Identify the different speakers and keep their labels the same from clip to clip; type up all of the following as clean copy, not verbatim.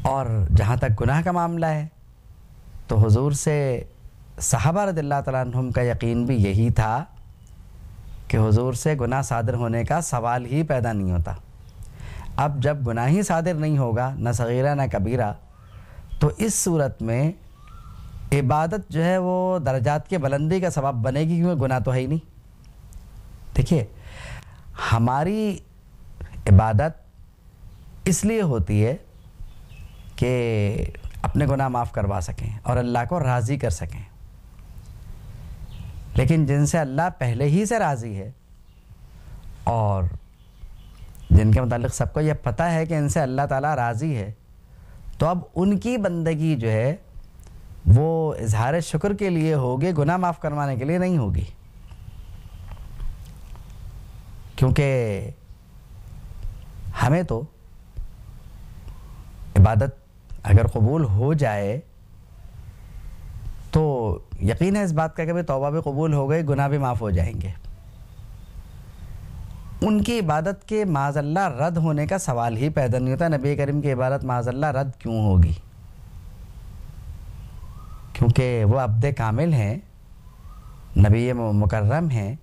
Speaker 1: اور جہاں تک گناہ کا معاملہ ہے تو حضور سے صحابہ رضی اللہ تعالیٰ عنہم کا یقین بھی یہی تھا کہ حضور سے گناہ صادر ہونے کا سوال ہی پیدا نہیں ہوتا۔ اب جب گناہ ہی صادر نہیں ہوگا، نہ صغیرہ نہ کبیرہ، تو اس صورت میں عبادت جو ہے وہ درجات کے بلندی کا سبب بنے گی، کیونکہ گناہ تو ہے ہی نہیں۔ دیکھیے، ہماری عبادت اس لیے ہوتی ہے کہ اپنے گناہ معاف کروا سکیں اور اللہ کو راضی کر سکیں، لیکن جن سے اللہ پہلے ہی سے راضی ہے اور جن کے متعلق سب کو یہ پتہ ہے کہ ان سے اللہ تعالیٰ راضی ہے، تو اب ان کی بندگی جو ہے وہ اظہار شکر کے لیے ہوگی، گناہ معاف کروانے کے لیے نہیں ہوگی، کیونکہ ہمیں تو عبادت اگر قبول ہو جائے تو یقین ہے اس بات کا کہ بھی توبہ بھی قبول ہو گئی، گناہ بھی معاف ہو جائیں گے۔ ان کی عبادت کے معاذ اللہ رد ہونے کا سوال ہی پیدا نہیں ہوتا۔ نبی کریم کی عبادت معاذ اللہ رد کیوں ہوگی؟ کیونکہ وہ عبد کامل ہیں، نبی مکرم ہیں،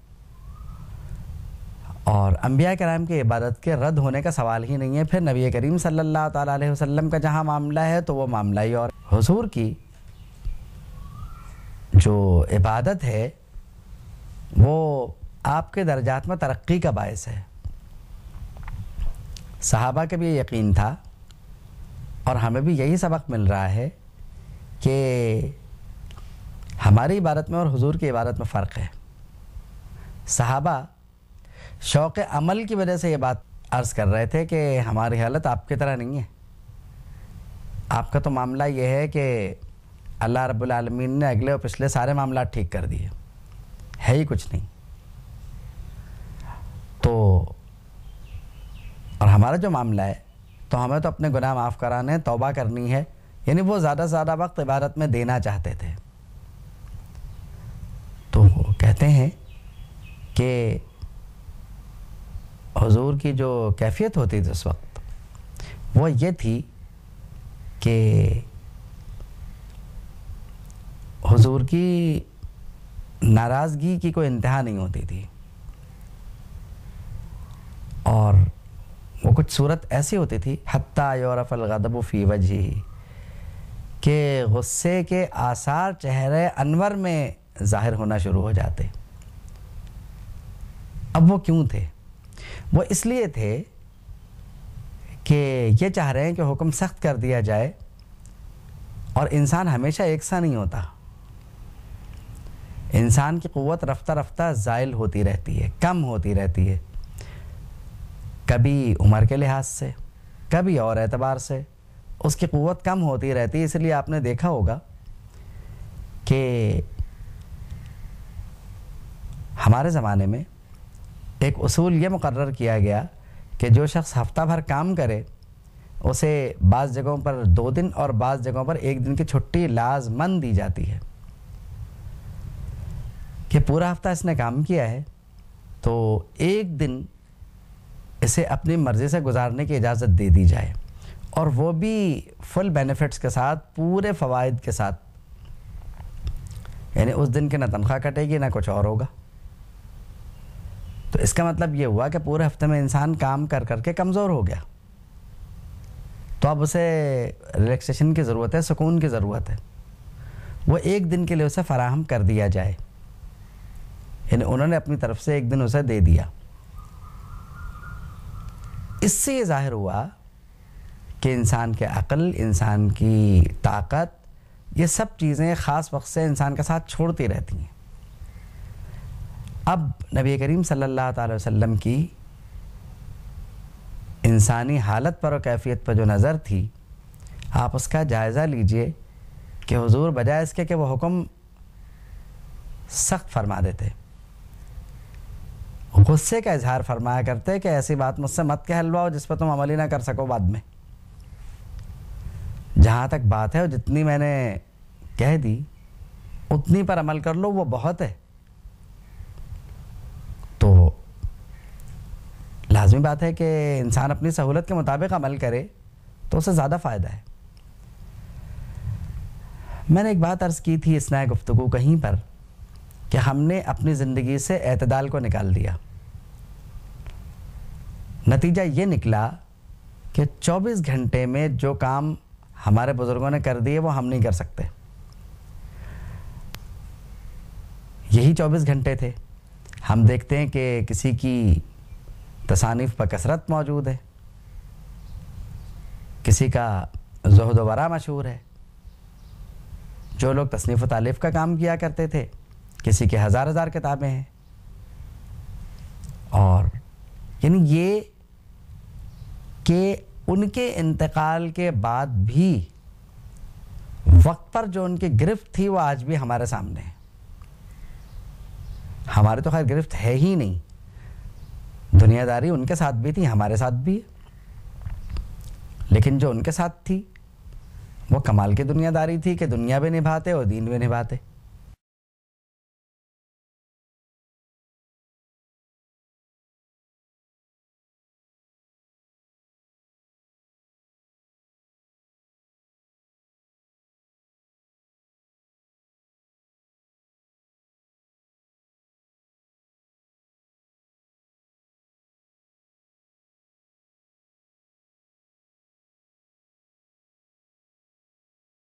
Speaker 1: اور انبیاء کرام کی عبادت کے رد ہونے کا سوال ہی نہیں ہے۔ پھر نبی کریم صلی اللہ تعالیٰ علیہ وسلم کا جہاں معاملہ ہے تو وہ معاملہ ہی، اور حضور کی جو عبادت ہے وہ آپ کے درجات میں ترقی کا باعث ہے۔ صحابہ کے بھی یقین تھا اور ہمیں بھی یہی سبق مل رہا ہے کہ ہماری عبادت میں اور حضور کی عبادت میں فرق ہے۔ صحابہ شوق عمل کی وجہ سے یہ بات عرض کر رہے تھے کہ ہماری حالت آپ کی طرح نہیں ہے، آپ کا تو معاملہ یہ ہے کہ اللہ رب العالمین نے اگلے اور پچھلے سارے معاملات ٹھیک کر دیے، ہے ہی کچھ نہیں۔ تو اور ہمارا جو معاملہ ہے تو ہمیں تو اپنے گناہ معاف کرانے، توبہ کرنی ہے، یعنی وہ زیادہ سے زیادہ وقت عبادت میں دینا چاہتے تھے۔ تو وہ کہتے ہیں کہ حضور کی جو کیفیت ہوتی تھی اس وقت وہ یہ تھی کہ حضور کی ناراضگی کی کوئی انتہا نہیں ہوتی تھی، اور وہ کچھ صورت ایسی ہوتی تھی حتیٰ یعرف الغضب فی وجہہ، کہ غصے کے آثار چہرے انور میں ظاہر ہونا شروع ہو جاتے۔ اب وہ کیوں تھے؟ وہ اس لیے تھے کہ یہ چاہ رہے ہیں کہ حکم سخت کر دیا جائے، اور انسان ہمیشہ ایک سا نہیں ہوتا، انسان کی قوت رفتہ رفتہ زائل ہوتی رہتی ہے، کم ہوتی رہتی ہے، کبھی عمر کے لحاظ سے، کبھی اور اعتبار سے اس کی قوت کم ہوتی رہتی ہے۔ اس لیے آپ نے دیکھا ہوگا کہ ہمارے زمانے میں ایک اصول یہ مقرر کیا گیا کہ جو شخص ہفتہ بھر کام کرے اسے بعض جگہوں پر 2 دن اور بعض جگہوں پر 1 دن کی چھٹی لازماً دی جاتی ہے، کہ پورا ہفتہ اس نے کام کیا ہے تو 1 دن اسے اپنی مرضی سے گزارنے کی اجازت دے دی جائے، اور وہ بھی فل بینیفٹس کے ساتھ، پورے فوائد کے ساتھ، یعنی اس دن کی نہ تنخواہ کٹے گی نہ کچھ اور ہوگا۔ تو اس کا مطلب یہ ہوا کہ پورے ہفتے میں انسان کام کر کر کے کمزور ہو گیا، تو اب اسے ریلیکسیشن کی ضرورت ہے، سکون کی ضرورت ہے، وہ 1 دن کے لیے اسے فراہم کر دیا جائے، یعنی انہوں نے اپنی طرف سے 1 دن اسے دے دیا۔ اس سے یہ ظاہر ہوا کہ انسان کے عقل، انسان کی طاقت، یہ سب چیزیں خاص وقت سے انسان کے ساتھ چھوڑتی رہتی ہیں۔ اب نبی کریم صلی اللہ تعالی وسلم کی انسانی حالت پر و کیفیت پر جو نظر تھی، آپ اس کا جائزہ لیجئے کہ حضور بجائے اس کے کہ وہ حکم سخت فرما دیتے، غصے کا اظہار فرمایا کرتے کہ ایسی بات مجھ سے مت کہلواؤ جس پر تم عمل ہی نہ کر سکو بعد میں، جہاں تک بات ہے جتنی میں نے کہہ دی اتنی پر عمل کر لو، وہ بہت ہے۔ تو لازمی بات ہے کہ انسان اپنی سہولت کے مطابق عمل کرے تو اسے زیادہ فائدہ ہے۔ میں نے ایک بات عرض کی تھی اثناء گفتگو کہیں پر کہ ہم نے اپنی زندگی سے اعتدال کو نکال دیا. نتیجہ یہ نکلا کہ 24 گھنٹے میں جو کام ہمارے بزرگوں نے کر دیے وہ ہم نہیں کر سکتے. یہی 24 گھنٹے تھے. ہم دیکھتے ہیں کہ کسی کی تصانیف بکثرت موجود ہے, کسی کا زہد و ورع مشہور ہے. جو لوگ تصنیف و تالیف کا کام کیا کرتے تھے کسی کے ہزار کتابیں ہیں. اور یعنی یہ کہ ان کے انتقال کے بعد بھی وقت پر جو ان کی گرفت تھی وہ آج بھی ہمارے سامنے ہے. ہمارے تو خیر گرفت ہے ہی نہیں, دنیا داری ان کے ساتھ بھی تھی, ہمارے ساتھ بھی, لیکن جو ان کے ساتھ تھی وہ کمال کی دنیا داری تھی کہ دنیا بھی نبھاتے اور دین بھی نبھاتے.